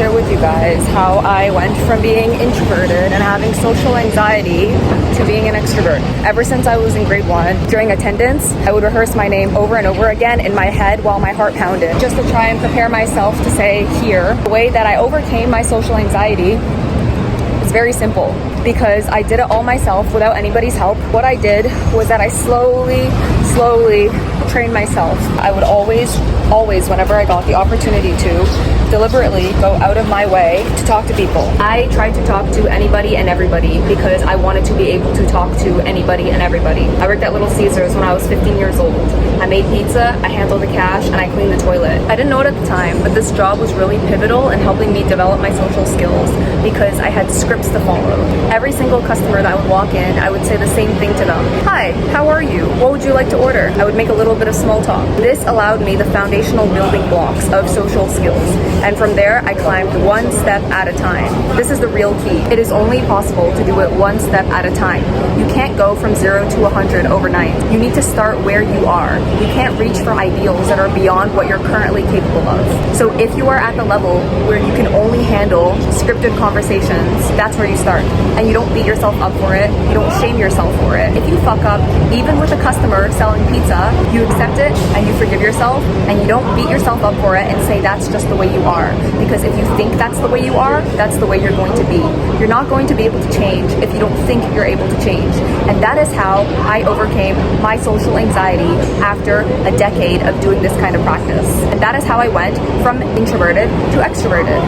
share with you guys how I went from being introverted and having social anxiety to being an extrovert. Ever since I was in grade 1, during attendance, I would rehearse my name over and over again in my head while my heart pounded, just to try and prepare myself to say here. The way that I overcame my social anxiety is very simple, because I did it all myself without anybody's help. What I did was that I slowly trained myself. I would always, whenever I got the opportunity to, deliberately go out of my way to talk to people. I tried to talk to anybody and everybody because I wanted to be able to talk to anybody and everybody. I worked at Little Caesars when I was 15 years old. I made pizza, I handled the cash, and I cleaned the toilet. I didn't know it at the time, but this job was really pivotal in helping me develop my social skills because I had scripts to follow. Every single customer that would walk in, I would say the same thing to them. Hi, how are you? What would you like to order? I would make a little bit of small talk. This allowed me the foundational building blocks of social skills. And from there, I climbed one step at a time. This is the real key. It is only possible to do it one step at a time. You can't go from 0 to 100 overnight. You need to start where you are. You can't reach for ideals that are beyond what you're currently capable of. So if you are at the level where you can only handle scripted conversations, that's where you start. And you don't beat yourself up for it. You don't shame yourself for it. If you fuck up, even with a customer selling pizza, you accept it and you forgive yourself, and you don't beat yourself up for it and say that's just the way you are. Because if you think that's the way you are, that's the way you're going to be. You're not going to be able to change if you don't think you're able to change. And that is how I overcame my social anxiety after a decade of doing this kind of practice. And that is how I went from introverted to extroverted.